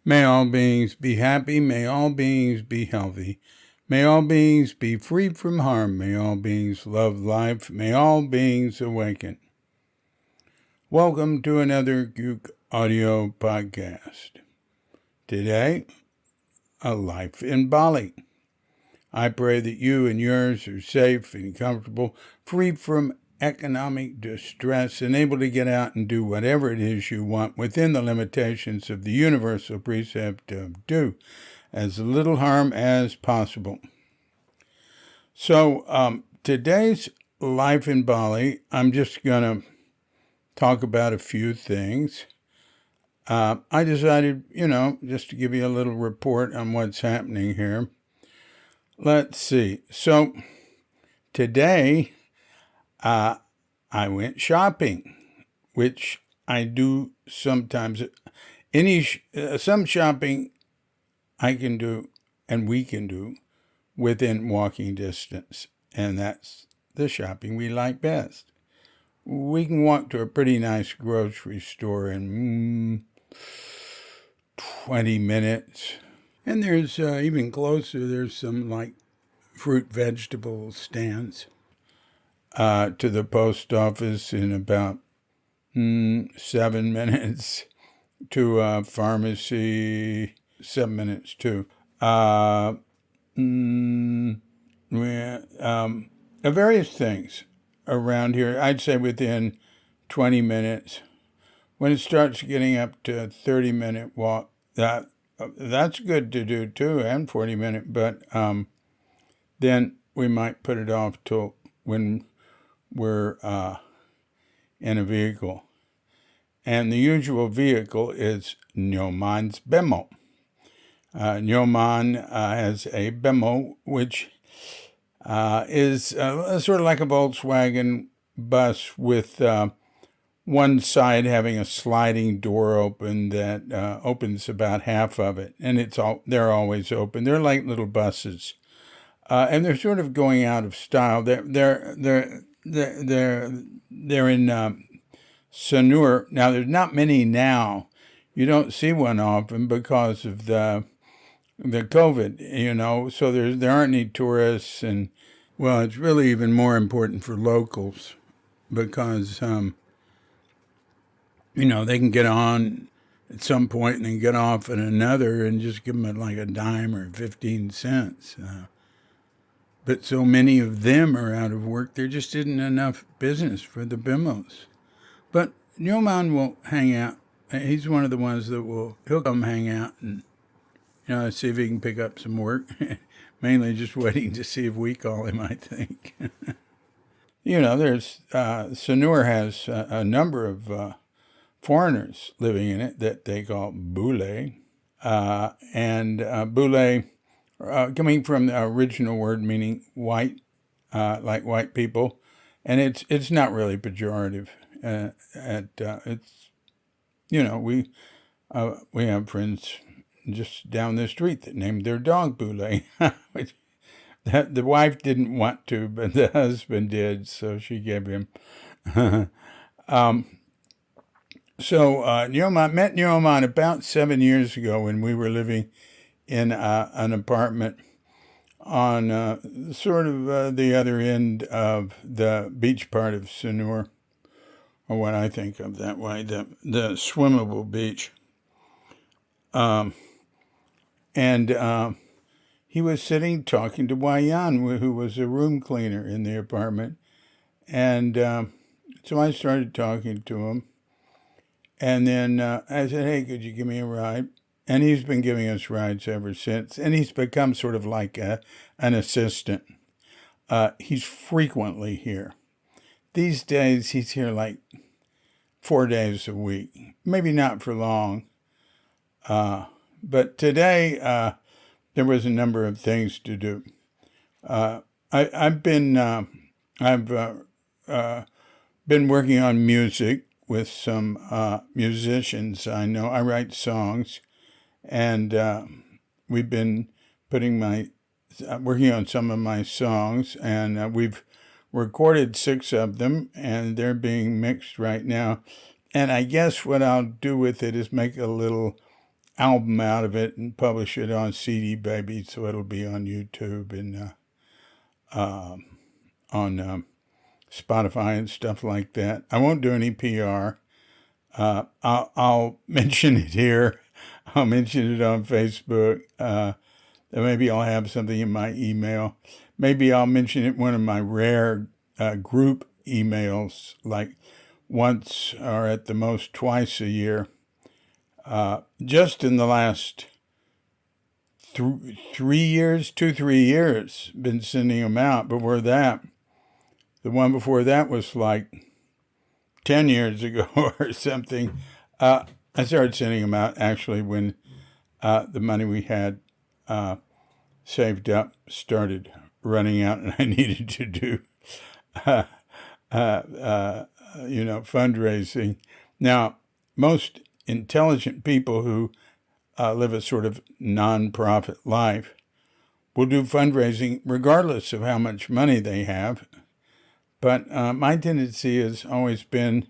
May all beings be happy. May all beings be healthy. May all beings be free from harm. May all beings love life. May all beings awaken. Welcome to another Cuke audio podcast. Today, a life in Bali. I pray that you and yours are safe and comfortable, free from economic distress, and able to get out and do whatever it is you want within the limitations of the universal precept of do as little harm as possible. So today's life in Bali, I'm just going to talk about a few things. I decided, just to give you a little report on what's happening here. Let's see. So today, I went shopping, which I do sometimes. Some shopping I can do and we can do within walking distance, and that's the shopping we like best. We can walk to a pretty nice grocery store in 20 minutes. And there's even closer, there's some like fruit vegetable stands. To the post office in about 7 minutes, to a pharmacy, 7 minutes too. Various things around here, I'd say within 20 minutes. When it starts getting up to 30-minute walk, that's good to do too, and 40-minute, but then we might put it off till when we're in a vehicle. And the usual vehicle is Nyoman's Bemo. Nyoman has a Bemo, which is sort of like a Volkswagen bus with one side having a sliding door open that opens about half of it. And they're always open. They're like little buses. And they're sort of going out of style. They're in Sanur. Now, there's not many now. You don't see one often because of the COVID, so there aren't any tourists. And, well, it's really even more important for locals because, they can get on at some point and then get off at another and just give them like a dime or 15 cents. But so many of them are out of work, there just isn't enough business for the Bimos. But Nyoman will hang out. He's one of the ones that he'll come hang out and, see if he can pick up some work. Mainly just waiting to see if we call him, I think. Sanur has a number of foreigners living in it that they call Bule. And Bule, coming from the original word meaning white, like white people, and it's not really pejorative. We have friends just down the street that named their dog Bule. The wife didn't want to, but the husband did, so she gave him. Nyoman met Nyoman about 7 years ago when we were living in an apartment on sort of the other end of the beach part of Sanur, or what I think of that way, the swimmable beach. He was sitting talking to Wayan, who was a room cleaner in the apartment. And so I started talking to him. And then I said, hey, could you give me a ride? And he's been giving us rides ever since. And he's become sort of like an assistant. He's frequently here. These days, he's here like 4 days a week. Maybe not for long. But today, there was a number of things to do. I've been working on music with some musicians I know. I write songs, and we've been working on some of my songs, and we've recorded 6 of them, and they're being mixed right now. And I guess what I'll do with it is make a little album out of it and publish it on CD Baby, so it'll be on YouTube and on Spotify and stuff like that. I won't do any PR. I'll mention it here. I'll mention it on Facebook. Maybe I'll have something in my email. Maybe I'll mention it in one of my rare group emails, like once or at the most twice a year. Just in the last 3 years, 3 years, been sending them out. Before that, the one before that was like 10 years ago or something. I started sending them out actually when the money we had saved up started running out, and I needed to do, fundraising. Now, most intelligent people who live a sort of non-profit life will do fundraising regardless of how much money they have. But my tendency has always been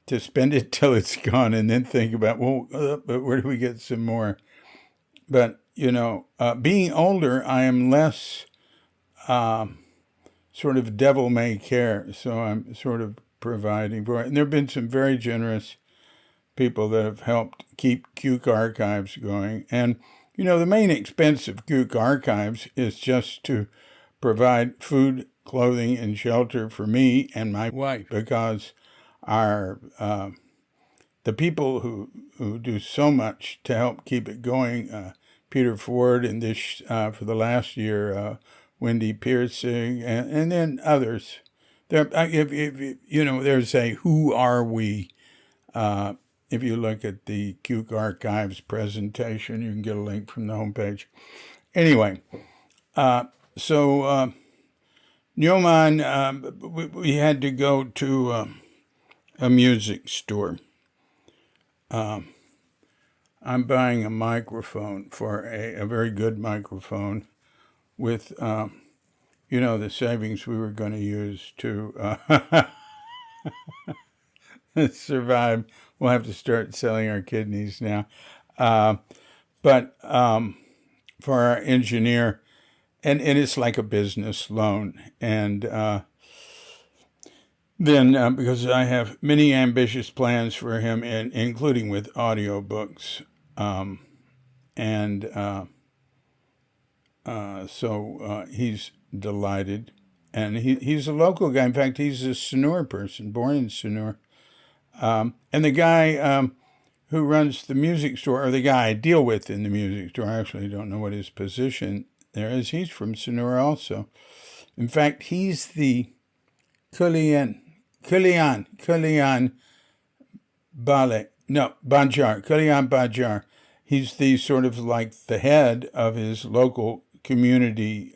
to spend it till it's gone and then think about, but where do we get some more? But, being older, I am less sort of devil may care. So I'm sort of providing for it. And there have been some very generous people that have helped keep Cuke archives going. And, the main expense of Cuke archives is just to provide food, clothing, and shelter for me and my wife, because our the people who do so much to help keep it going, Peter Ford, and this for the last year, Wendy Piercing, and then others. There, there's a "Who Are We?" If you look at the Cuke Archives presentation, you can get a link from the homepage. Anyway, so Nyoman, we had to go to a music store. I'm buying a microphone for a very good microphone with, the savings we were going to use to survive. We'll have to start selling our kidneys now. But for our engineer, and it's like a business loan. And then because I have many ambitious plans for him, and including with audiobooks. So he's delighted. And he's a local guy. In fact, he's a Sanur person, born in Sanur. And the guy who runs the music store, or the guy I deal with in the music store, I actually don't know what his position there is. He's from Sanur also. In fact, he's the Kulian Bajar. He's the sort of like the head of his local community,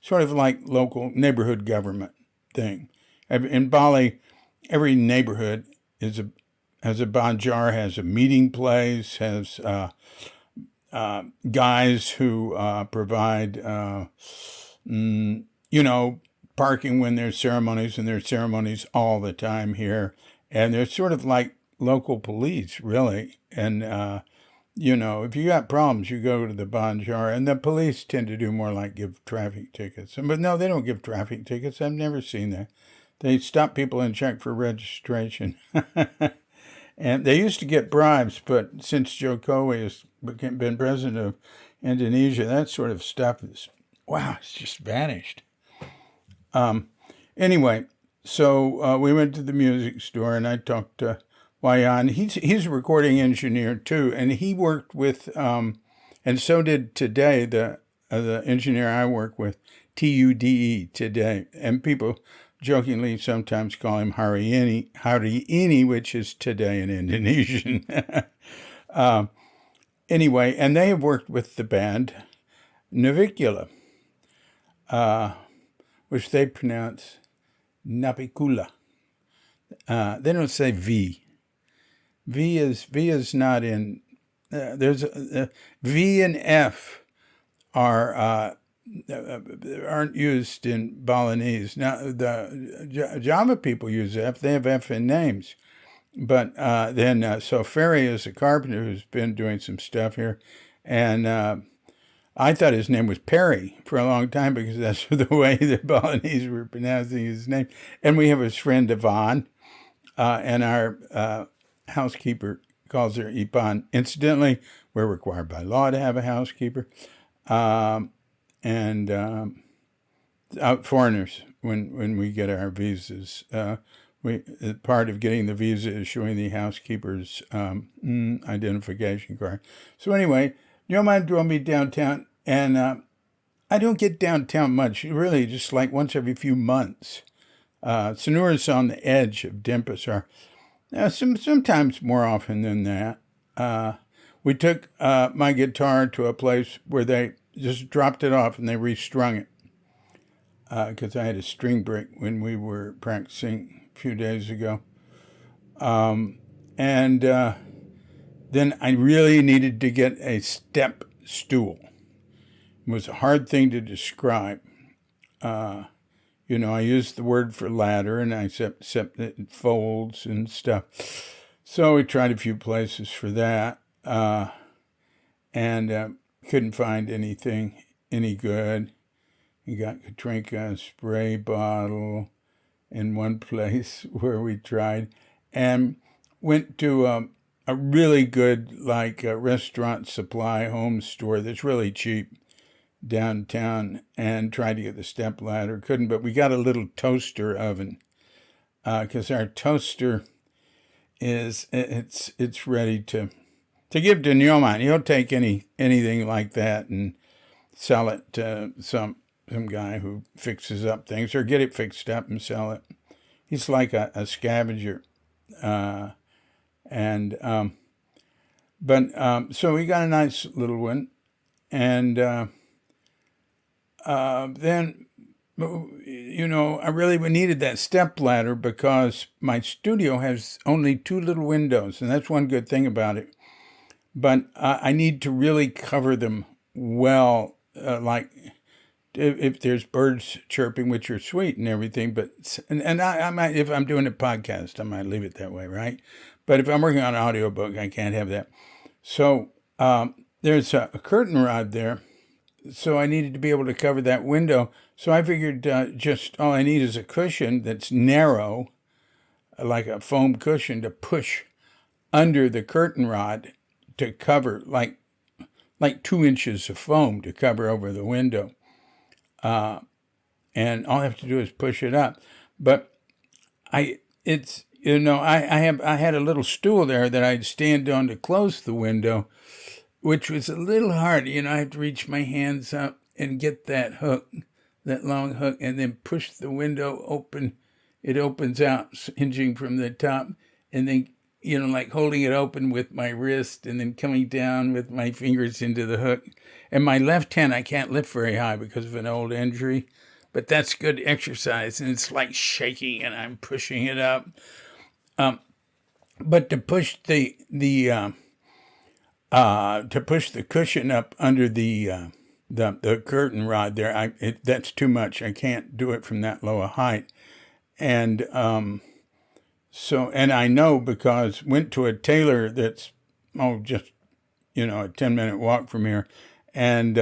sort of like local neighborhood government thing. In Bali, every neighborhood has a Bajar, has a meeting place, has guys who provide, parking when there's ceremonies, and there's ceremonies all the time here. And they're sort of like local police, really. And, if you got problems, you go to the Banjar. And the police tend to do more like give traffic tickets. But no, they don't give traffic tickets. I've never seen that. They stop people and check for registration. And they used to get bribes, but since Jokowi has been president of Indonesia, that sort of stuff is, it's just vanished. Anyway, so we went to the music store, and I talked to Wayan. He's a recording engineer too, and he worked with, and so did today the engineer I work with, TUDE today, and people jokingly sometimes call him Hari Ini, which is today in Indonesian. Anyway, and they have worked with the band Navicula, which they pronounce Napikula. They don't say V. V is not in. There's V and F aren't used in Balinese. Now the Java people use F. They have F in names, So Ferry is a carpenter who's been doing some stuff here, and I thought his name was Perry for a long time because that's the way the Balinese were pronouncing his name. And we have his friend Yvonne, and our housekeeper calls her Ipan. Incidentally, we're required by law to have a housekeeper, and foreigners when we get our visas. Part of getting the visa is showing the housekeeper's identification card. So anyway, you don't mind throwing me downtown, and I don't get downtown much. Really, just like once every few months. Sanura's on the edge of Denpasar. Sometimes more often than that. We took my guitar to a place where they just dropped it off and they restrung it. Because I had a string break when we were practicing a few days ago. Then I really needed to get a step stool. It was a hard thing to describe. I used the word for ladder, and I said it folds and stuff. So we tried a few places for that, and couldn't find anything any good. We got Katrinka a spray bottle in one place where we tried, and went to a really good restaurant supply home store that's really cheap downtown, and tried to get the step ladder. Couldn't, but we got a little toaster oven because our toaster it's ready to give to Nyoman. He'll take anything like that and sell it to some guy who fixes up things, or get it fixed up and sell it. He's like a scavenger. So we got a nice little one, and then, I really needed that step ladder because my studio has only 2 little windows, and that's one good thing about it. But I need to really cover them well, like if there's birds chirping, which are sweet and everything. But I might, if I'm doing a podcast, I might leave it that way, right? But if I'm working on an audiobook, I can't have that. So there's a curtain rod there. So I needed to be able to cover that window. So I figured just all I need is a cushion that's narrow, like a foam cushion, to push under the curtain rod to cover, like 2 inches of foam to cover over the window. And all I have to do is push it up. But I had a little stool there that I'd stand on to close the window, which was a little hard. I had to reach my hands up and get that hook, that long hook, and then push the window open. It opens out, hinging from the top, and then, like holding it open with my wrist and then coming down with my fingers into the hook. And my left hand, I can't lift very high because of an old injury, but that's good exercise. And it's like shaking, and I'm pushing it up. But to push the cushion up under the curtain rod there, that's too much. I can't do it from that low a height. And and I know because went to a tailor that's just a 10-minute walk from here, and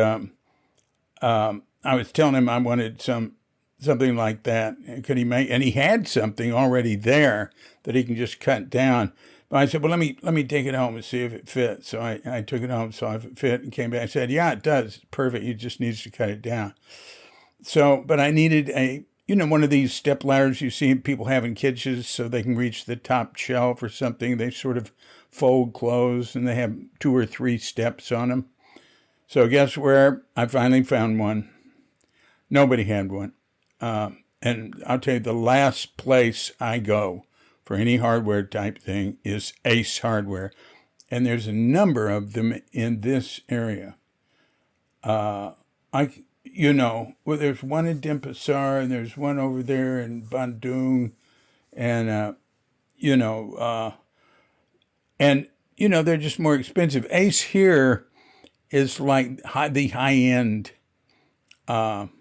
I was telling him I wanted something like that. Could he make? And he had something already there that he can just cut down. But I said, well, let me take it home and see if it fits. So I took it home, saw if it fit, and came back. I said, yeah, it does. It's perfect. He just needs to cut it down. So, but I needed one of these step ladders you see people have in kitchens so they can reach the top shelf or something. They sort of fold closed, and they have 2 or 3 steps on them. So guess where I finally found one? Nobody had one. And I'll tell you, the last place I go for any hardware type thing is Ace Hardware. And there's a number of them in this area. There's one in Denpasar, and there's one over there in Bandung, and they're just more expensive. Ace here is like the high-end hardware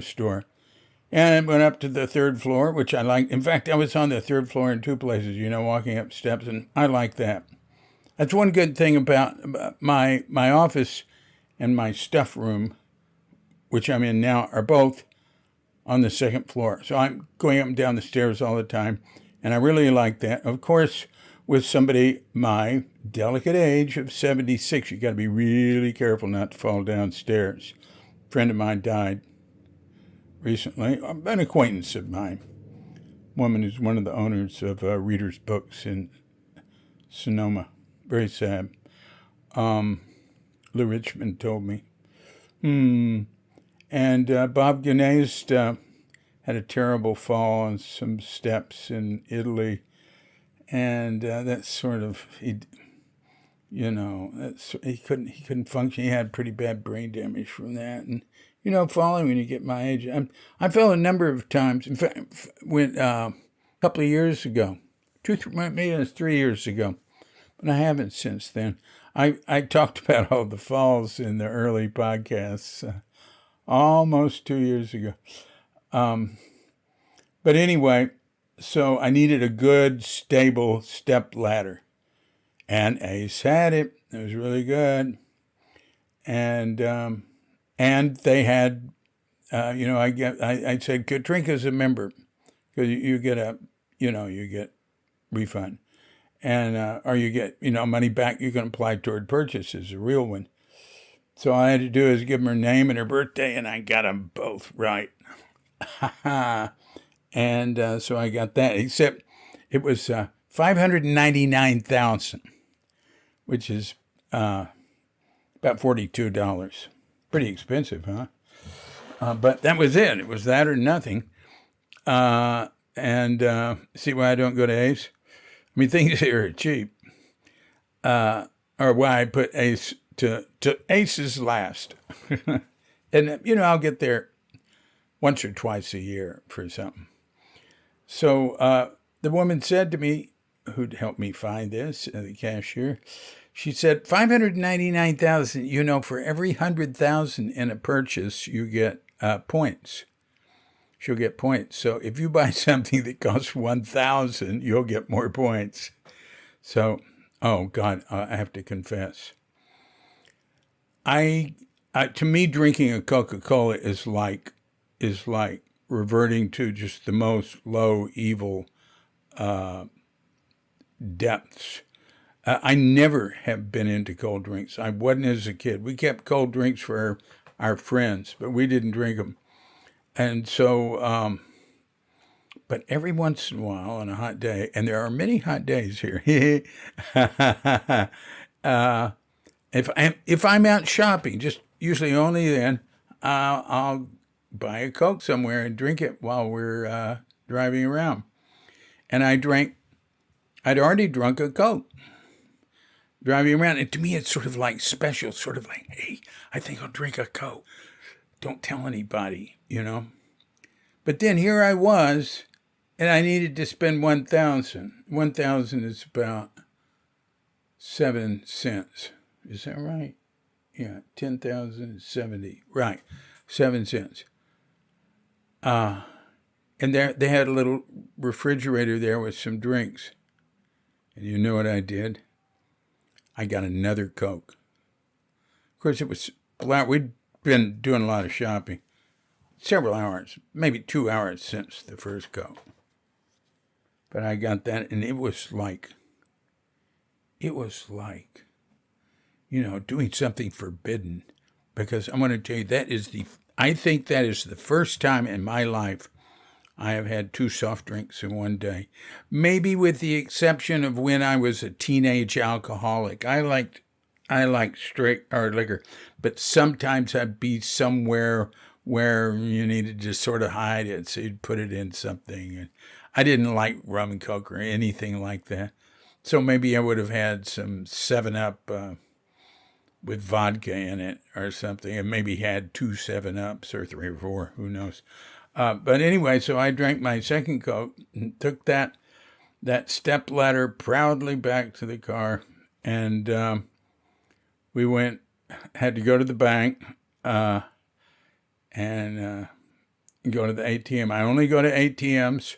store. And went up to the third floor, which I liked. In fact, I was on the third floor in two places, walking up steps, and I like that. That's one good thing about my office and my stuff room, which I'm in now, are both on the second floor. So I'm going up and down the stairs all the time, and I really like that. Of course, with somebody my delicate age of 76, you got to be really careful not to fall downstairs. A friend of mine died recently, an acquaintance of mine, woman who's one of the owners of Reader's Books in Sonoma. Very sad. Lou Richmond told me. And Bob Gnast had a terrible fall on some steps in Italy, and that's sort of he couldn't function. He had pretty bad brain damage from that, and falling when you get my age. I fell a number of times. In fact, when a couple of years ago, maybe it was 3 years ago, but I haven't since then. I talked about all the falls in the early podcasts. Almost 2 years ago. But anyway, so I needed a good, stable step ladder. And Ace had it. It was really good. And they had, I said, Katrinka's a member. Because you get you get refund. And, or you get, money back you can apply toward purchases, a real one. So all I had to do is give them her name and her birthday, and I got them both right. And so I got that, except it was $599,000, which is about $42. Pretty expensive, huh? But that was it. It was that or nothing. And see why I don't go to Ace? I mean, things here are cheap. Or why I put Ace to Aces last. And, I'll get there once or twice a year for something. So the woman said to me, who'd helped me find this, the cashier, she said, $599,000, for every 100,000 in a purchase, you get points. She'll get points. So if you buy something that costs 1,000, you'll get more points. So, oh God, I have to confess. To me, drinking a Coca-Cola is like reverting to just the most low evil depths. I never have been into cold drinks. I wasn't as a kid. We kept cold drinks for our friends, but we didn't drink them. And so, but every once in a while on a hot day, and there are many hot days here, if I'm out shopping, just usually only then, I'll buy a Coke somewhere and drink it while we're driving around. And I'd already drunk a Coke driving around. And to me, it's sort of like special, sort of like, hey, I think I'll drink a Coke. Don't tell anybody, But then here I was, and I needed to spend 1,000. 1,000 is about 7 cents. Is that right? Yeah, 10,070. Right, 7 cents. And they had a little refrigerator there with some drinks. And you know what I did? I got another Coke. Of course, it was we'd been doing a lot of shopping. Several hours, maybe 2 hours since the first Coke. But I got that, and it was like, doing something forbidden. Because I'm going to tell you, I think that is the first time in my life I have had 2 soft drinks in one day. Maybe with the exception of when I was a teenage alcoholic. I liked straight hard liquor, but sometimes I'd be somewhere where you needed to sort of hide it, so you'd put it in something. And I didn't like rum and Coke or anything like that. So maybe I would have had some 7-Up with vodka in it or something, and maybe had 2 7-Ups or 3 or 4, who knows. But anyway, so I drank my second Coke and took that step ladder proudly back to the car, and we had to go to the bank, and go to the ATM. I only go to ATMs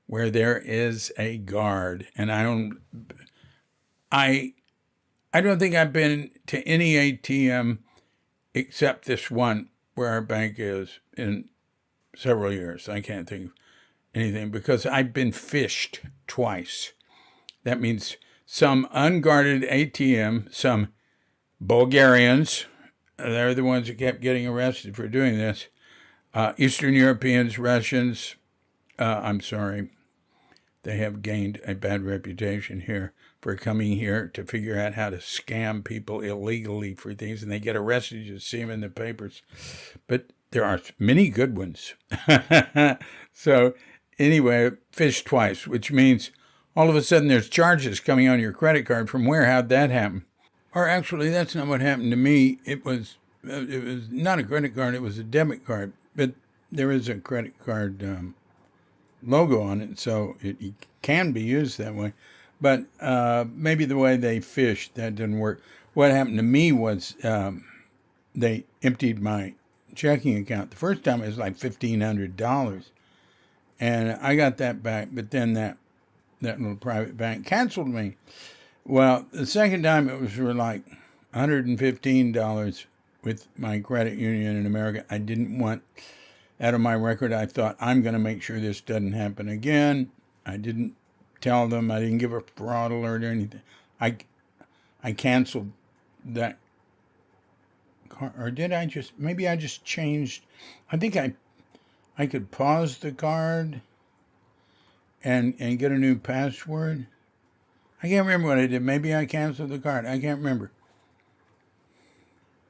where there is a guard, and I don't think I've been to any ATM except this one where our bank is in several years. I can't think of anything because I've been phished twice. That means some unguarded ATM, some Bulgarians, they're the ones that kept getting arrested for doing this. Eastern Europeans, Russians, I'm sorry, they have gained a bad reputation here for coming here to figure out how to scam people illegally for things, and they get arrested. You see them in the papers. But there are many good ones. So anyway, fished twice, which means all of a sudden there's charges coming on your credit card from where? How'd that happen? Or actually, that's not what happened to me. It was not a credit card. It was a debit card. But there is a credit card logo on it, so it can be used that way. But maybe the way they fished, that didn't work. What happened to me was they emptied my checking account. The first time it was like $1,500. And I got that back, but then that little private bank canceled me. Well, the second time it was for like $115 with my credit union in America. I didn't want out of my record. I thought, I'm going to make sure this doesn't happen again. I didn't tell them. I didn't give a fraud alert or anything. I canceled that card. Or did I just, maybe I just changed. I think I could pause the card and get a new password. I can't remember what I did. Maybe I canceled the card. I can't remember.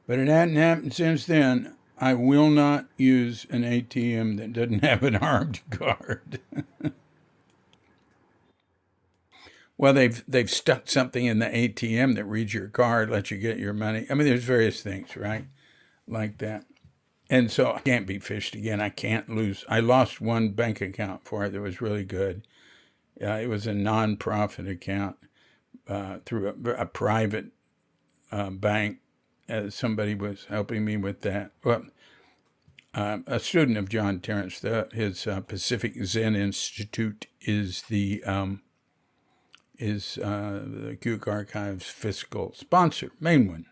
But it hadn't happened since then. I will not use an ATM that doesn't have an armed guard. Well, they've stuck something in the ATM that reads your card, lets you get your money. I mean, there's various things, right, like that. And so I can't be phished again. I can't lose. I lost one bank account for it that was really good. It was a non-profit account through a private bank. Somebody was helping me with that. Well, a student of John Terrence, his Pacific Zen Institute is the Cuke Archives fiscal sponsor, main one.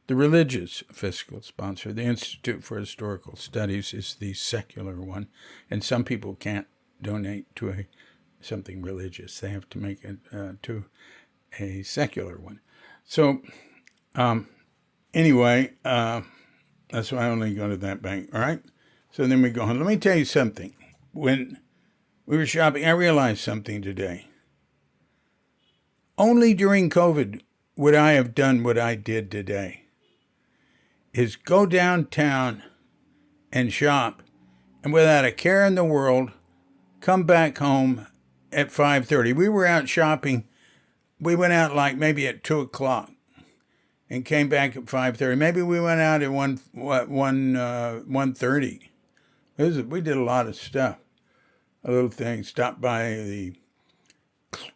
The religious fiscal sponsor, the Institute for Historical Studies, is the secular one, and some people can't donate to something religious; they have to make it to a secular one. So, anyway, that's why I only go to that bank. All right. So then we go home. Let me tell you something. When we were shopping, I realized something today. Only during COVID would I have done what I did today. Is go downtown and shop, and without a care in the world, come back home at 5:30. We were out shopping. We went out like maybe at 2 o'clock and came back at 5:30. Maybe we went out at 1:30. We did a lot of stuff. A little thing. Stopped by the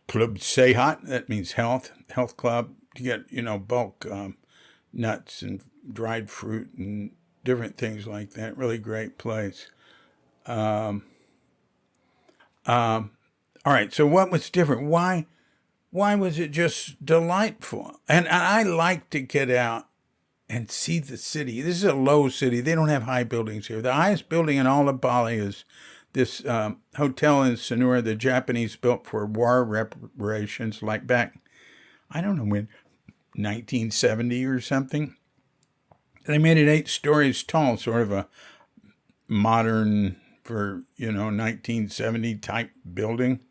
Club Sehat, that means health club, to get, bulk nuts and dried fruit and different things like that. Really great place. All right, so what was different? Why was it just delightful? And I like to get out and see the city. This is a low city. They don't have high buildings here. The highest building in all of Bali is this hotel in Sanur the Japanese built for war reparations, like back, I don't know when, 1970 or something. They made it 8 stories tall, sort of a modern, for 1970 type building,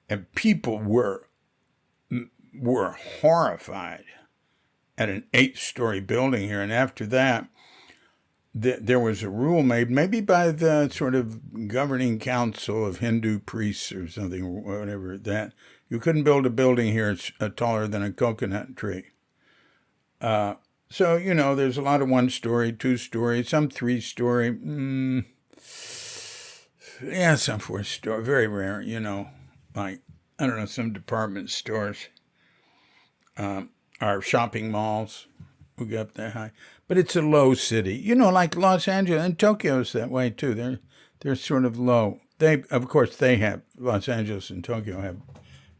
and people were horrified at an 8-story building here. And after that, there was a rule made, maybe by the sort of governing council of Hindu priests or something, whatever, that you couldn't build a building here taller than a coconut tree. So, there's a lot of 1-story, 2-story, some 3-story, some 4-story, very rare, like, I don't know, some department stores, our shopping malls, We go up that high. But it's a low city. Like Los Angeles and Tokyo's that way too. They're sort of low. Of course, they have Los Angeles and Tokyo have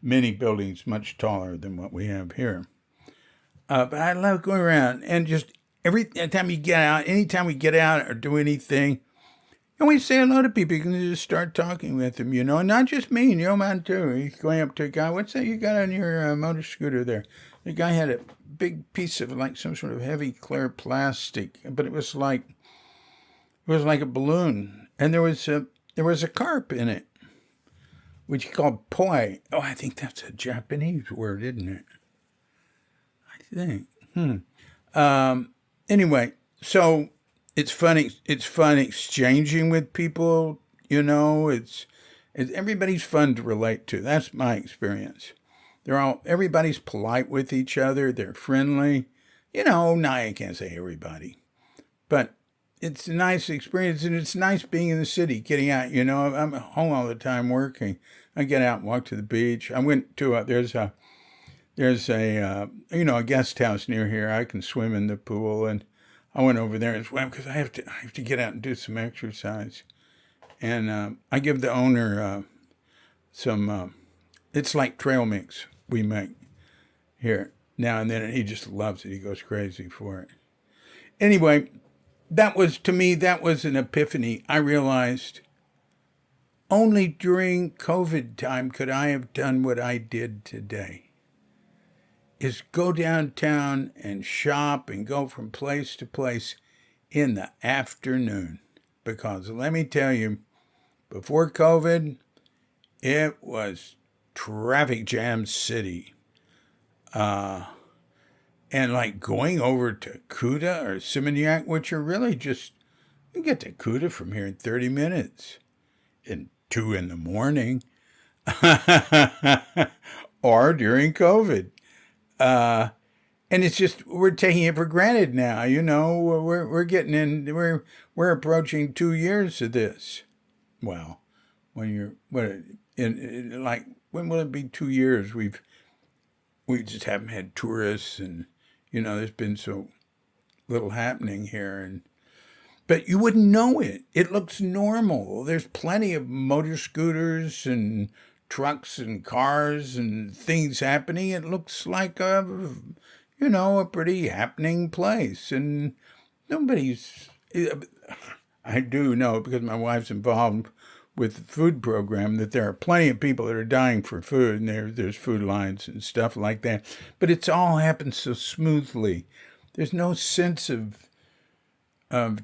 many buildings much taller than what we have here. But I love going around and just every time you get out, anytime we get out or do anything, and we say hello to people, you can just start talking with them, and not just me, man too. He's going up to a guy, what's that you got on your motor scooter there? The guy had a big piece of like some sort of heavy clear plastic, but it was like a balloon, and there was a carp in it, which he called poi. Oh, I think that's a Japanese word, isn't it? I think. Anyway, so it's funny. It's fun exchanging with people. It's everybody's fun to relate to. That's my experience. Everybody's polite with each other. They're friendly. Now I can't say everybody, but it's a nice experience, and it's nice being in the city, getting out. I'm home all the time working. I get out and walk to the beach. I went to there's a a guest house near here. I can swim in the pool, and I went over there and swam because I have to get out and do some exercise. And I give the owner some. It's like trail mix we make here now and then, and he just loves it. He goes crazy for it. Anyway, that was an epiphany. I realized only during COVID time could I have done what I did today. Is go downtown and shop and go from place to place in the afternoon. Because let me tell you, before COVID, it was traffic jam city. And like going over to Cuda or Seminyak, which are really just, you get to Cuda from here in 30 minutes. In 2 in the morning. Or during COVID. And it's just, we're taking it for granted now. We're getting in, we're approaching 2 years of this. Well, when will it be 2 years? We just haven't had tourists, and there's been so little happening here, but you wouldn't know it. It looks normal. There's plenty of motor scooters and trucks and cars and things happening. It looks like a pretty happening place, and nobody's. I do know, because my wife's involved with the food program, that there are plenty of people that are dying for food, and there's food lines and stuff like that. But it's all happened so smoothly. There's no sense of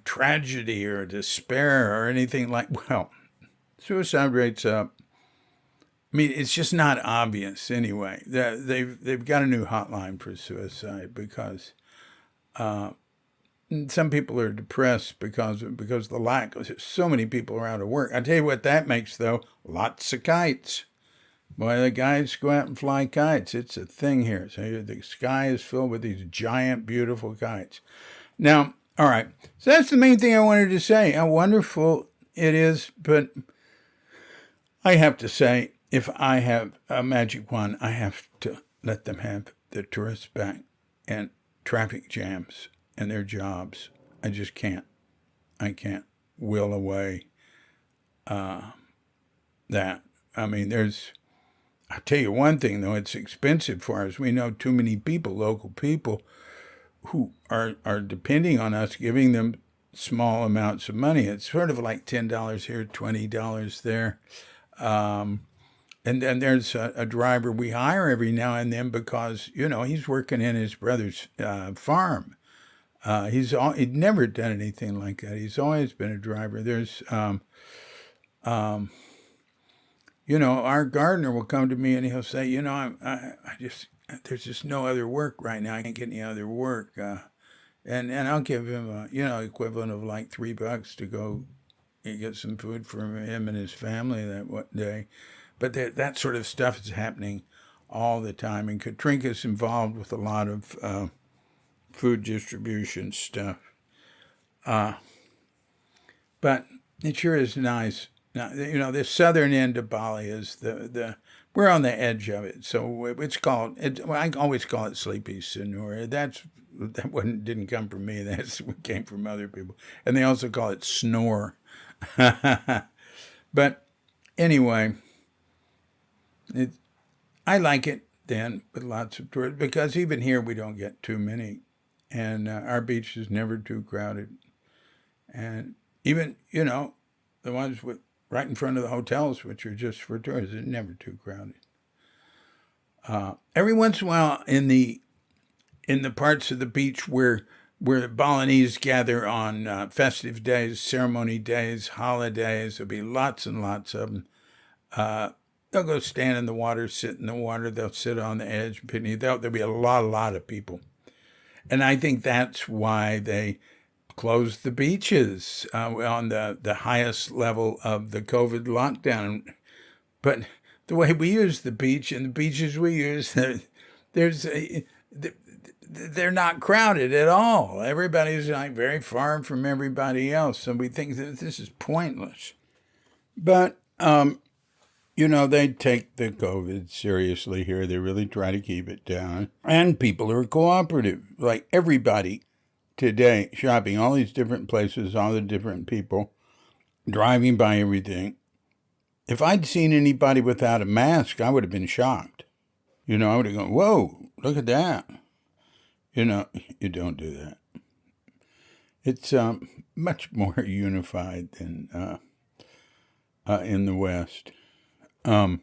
tragedy or despair or anything suicide rate's up. I mean, it's just not obvious anyway. They've got a new hotline for suicide because some people are depressed because of the lack. So many people are out of work. I tell you what that makes, though, lots of kites. Boy, the guys go out and fly kites. It's a thing here. So the sky is filled with these giant, beautiful kites. Now, all right. So that's the main thing I wanted to say. How wonderful it is. But I have to say, if I have a magic wand, I have to let them have the tourists back and traffic jams and their jobs. I just can't. I can't will away that. I mean, I'll tell you one thing, though, it's expensive for us. We know too many people, local people, who are depending on us giving them small amounts of money. It's sort of like $10 here, $20 there. And then there's a driver we hire every now and then because, he's working in his brother's farm. He'd never done anything like that. He's always been a driver. There's, our gardener will come to me and he'll say, there's just no other work right now. I can't get any other work. And I'll give him equivalent of like $3 to go get some food for him and his family that day. But that sort of stuff is happening all the time. And Katrinka's involved with a lot of food distribution stuff. But it sure is nice. Now, the southern end of Bali is we're on the edge of it. So it's called, I always call it Sleepy Senur. That's didn't come from me. That's what came from other people. And they also call it snore. But anyway, I like it then with lots of tourists because even here we don't get too many. And our beach is never too crowded. And even, the ones right in front of the hotels, which are just for tourists, are never too crowded. Every once in a while, in the parts of the beach where the Balinese gather on festive days, ceremony days, holidays, there'll be lots and lots of them. They'll go stand in the water, sit in the water. They'll sit on the edge. There'll be a lot of people, and I think that's why they closed the beaches on the highest level of the COVID lockdown. But the way we use the beach and the beaches we use, they're not crowded at all. Everybody's like very far from everybody else, so we think that this is pointless. But they take the COVID seriously here. They really try to keep it down, and people are cooperative. Like everybody today, shopping all these different places, all the different people, driving by everything. If I'd seen anybody without a mask, I would have been shocked. I would have gone, whoa, look at that. You don't do that. It's much more unified than in the West. Well,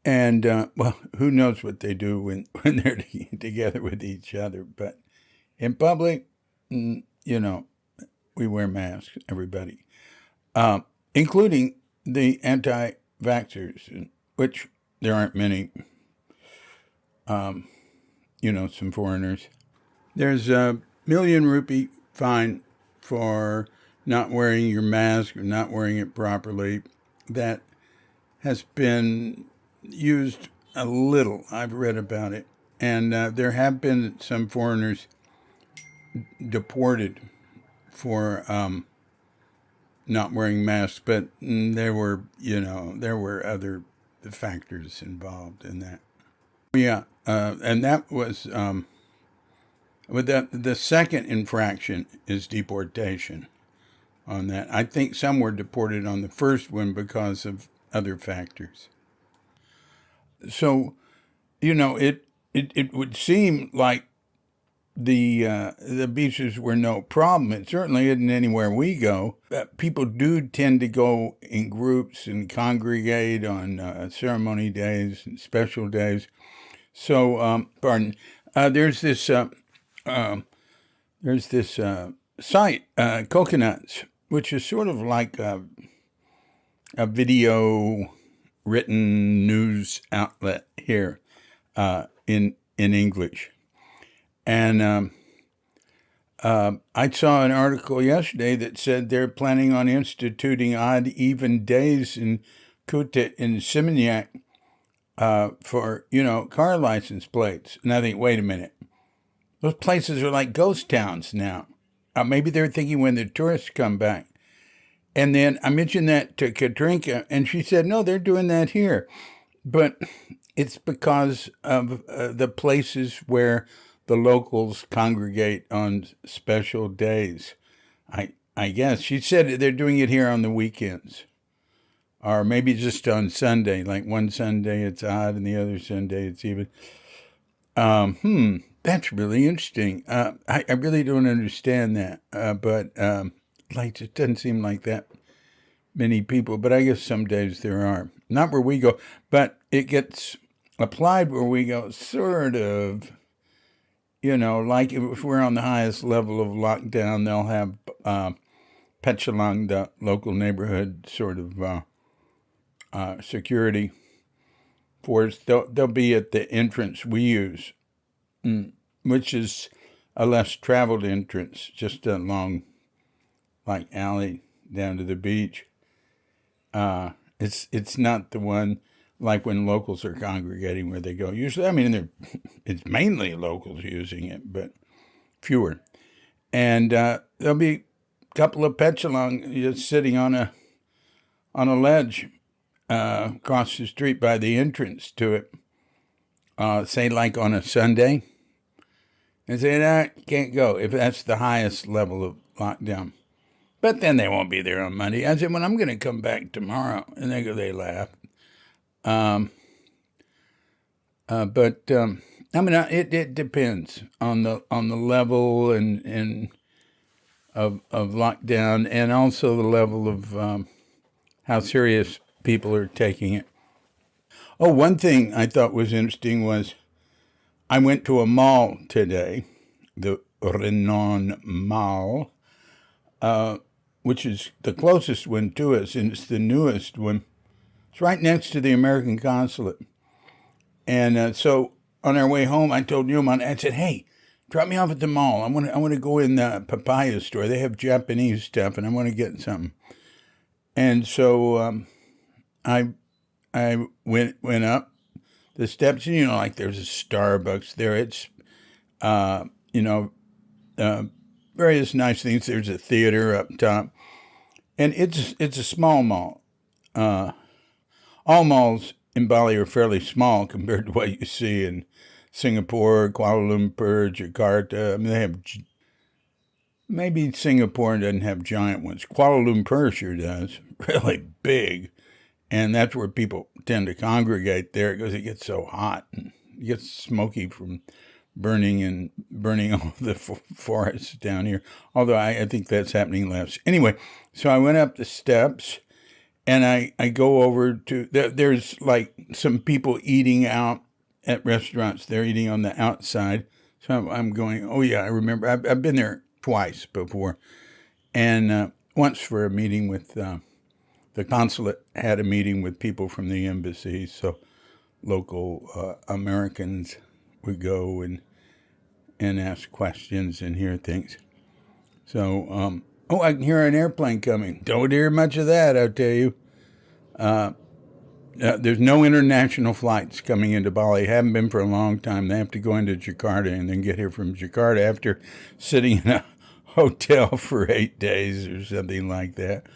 who knows what they do when they're together with each other. But in public, we wear masks, everybody, including the anti-vaxxers, which there aren't many, some foreigners. There's a ₹1,000,000 fine for not wearing your mask or not wearing it properly. That has been used a little. I've read about it. And there have been some foreigners deported for not wearing masks, but there were other factors involved in that. Yeah, and that was, but the second infraction is deportation on that. I think some were deported on the first one because of other factors. So, it would seem like the beaches were no problem. It certainly isn't anywhere we go. People do tend to go in groups and congregate on ceremony days and special days. So, there's this site, Coconuts, which is sort of like a video written news outlet here in English. And I saw an article yesterday that said they're planning on instituting odd even days in Cuke and Seminyak for, car license plates. And I think, wait a minute. Those places are like ghost towns now. Maybe they're thinking when the tourists come back. And then I mentioned that to Katrinka, and she said, no, they're doing that here. But it's because of the places where the locals congregate on special days. I guess. She said they're doing it here on the weekends. Or maybe just on Sunday. Like one Sunday it's odd and the other Sunday it's even. That's really interesting. I really don't understand that. But it doesn't seem like that many people. But I guess some days there are. Not where we go. But it gets applied where we go, sort of. Like if we're on the highest level of lockdown, they'll have Pechalang, the local neighborhood sort of security force. They'll be at the entrance we use, which is a less traveled entrance, just a long, alley down to the beach. It's not the one like when locals are congregating where they go. Usually, it's mainly locals using it, but fewer. And there'll be a couple of Pechalang just sitting on a ledge across the street by the entrance to it, say like on a Sunday. and say, "No, can't go," if that's the highest level of lockdown. But then they won't be there on Monday. I said, "Well, I'm going to come back tomorrow," and they laugh. Um, I mean, it depends on the level and of lockdown, and also the level of how serious people are taking it. Oh, one thing I thought was interesting was I went to a mall today, the Renon Mall, which is the closest one to us, and it's the newest one. It's right next to the American consulate. And so on our way home, I told Newman, I said, "Hey, drop me off at the mall. I want to go in the papaya store. They have Japanese stuff, and I want to get something." And so I went up the steps, and like there's a Starbucks there. It's various nice things. There's a theater up top, and it's a small mall. All malls in Bali are fairly small compared to what you see in Singapore, Kuala Lumpur, Jakarta. I mean, they have, maybe Singapore doesn't have giant ones. Kuala Lumpur sure does, really big. And that's where people tend to congregate there because it gets so hot and it gets smoky from burning all the forests down here. Although I think that's happening less. Anyway, so I went up the steps. And I go over to, there's like some people eating out at restaurants. They're eating on the outside. So I'm going, oh yeah, I remember. I've been there twice before. And once for a meeting with, the consulate had a meeting with people from the embassy. So local Americans would go and ask questions and hear things. So, I can hear an airplane coming. Don't hear much of that, I'll tell you. There's no international flights coming into Bali. Haven't been for a long time. They have to go into Jakarta and then get here from Jakarta after sitting in a hotel for 8 days or something like that.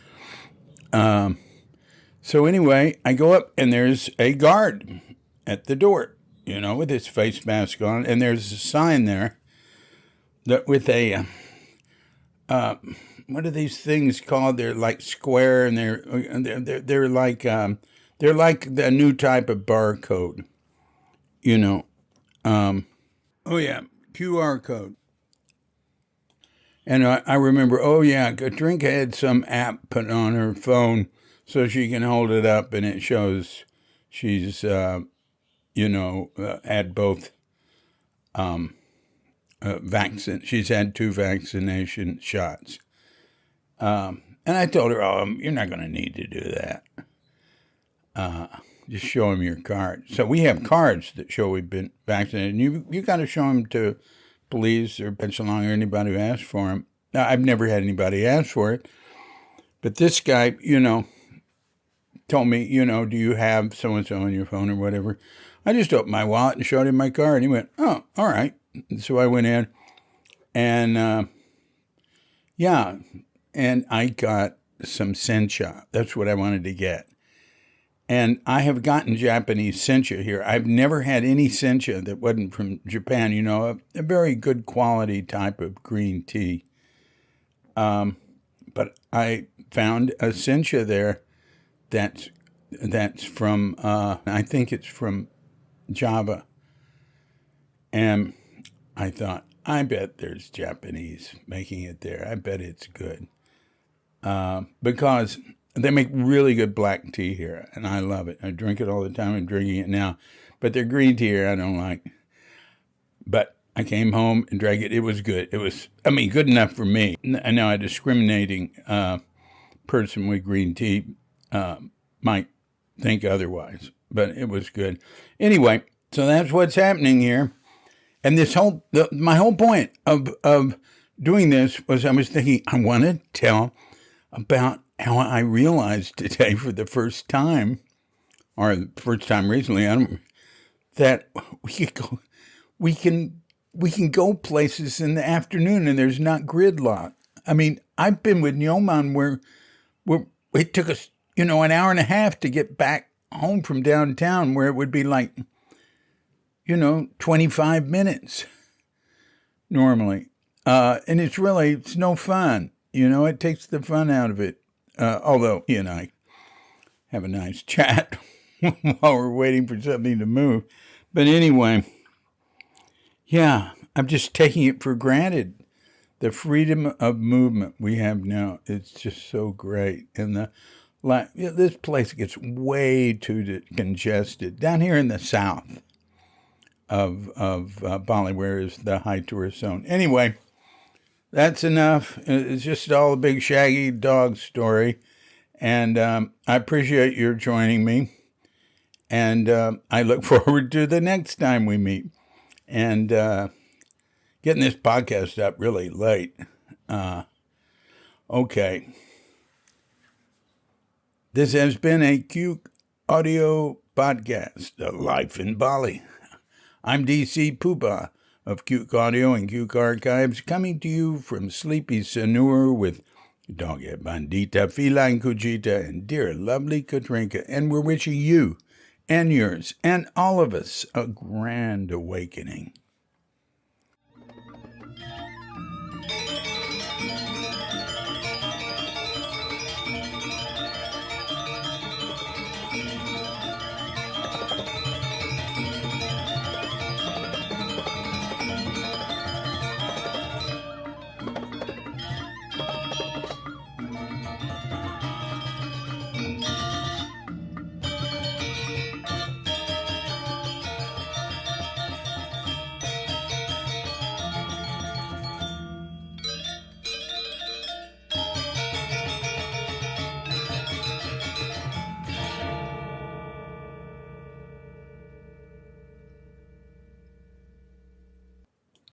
So anyway, I go up and there's a guard at the door, with his face mask on, and there's a sign there that with a what are these things called? They're like square, and they're like the new type of barcode, Oh yeah, QR code. And I remember, oh yeah, Katrinka had some app put on her phone so she can hold it up and it shows she's had both vaccine. She's had 2 vaccination shots. And I told her, "Oh, you're not going to need to do that. Just show them your card." So we have cards that show we've been vaccinated. And you got to show them to police or Pension or anybody who asks for them. Now, I've never had anybody ask for it. But this guy, told me, "Do you have so-and-so on your phone or whatever?" I just opened my wallet and showed him my card. And he went, "Oh, all right." And so I went in and, and I got some sencha. That's what I wanted to get. And I have gotten Japanese sencha here. I've never had any sencha that wasn't from Japan, a very good quality type of green tea. But I found a sencha there that's from, I think it's from Java. And I thought, I bet there's Japanese making it there. I bet it's good. Because they make really good black tea here, and I love it. I drink it all the time. I'm drinking it now. But their green tea here I don't like. But I came home and drank it. It was good. It was, good enough for me. I know a discriminating person with green tea might think otherwise, but it was good. Anyway, so that's what's happening here. And my whole point of doing this was I was thinking, I want to tell about how I realized today for the first time, or the first time recently, that we can go places in the afternoon and there's not gridlock. I've been with Nyoman where it took us, an hour and a half to get back home from downtown, where it would be like, 25 minutes. normally. And it's no fun. It takes the fun out of it. Although he and I have a nice chat while we're waiting for something to move. But anyway, yeah, I'm just taking it for granted. The freedom of movement we have now, it's just so great. And this place gets way too congested. Down here in the south of Bali, where is the high tourist zone. Anyway, that's enough. It's just all a big shaggy dog story. And I appreciate your joining me. And I look forward to the next time we meet. And getting this podcast up really late. Okay. This has been a Cuke audio podcast, Life in Bali. I'm DC Poohbah of Cuke Audio and Cuke Archives, coming to you from sleepy Sanur with Doggy Bandita, Feline Cuchita, and dear lovely Katrinka. And we're wishing you and yours and all of us a grand awakening.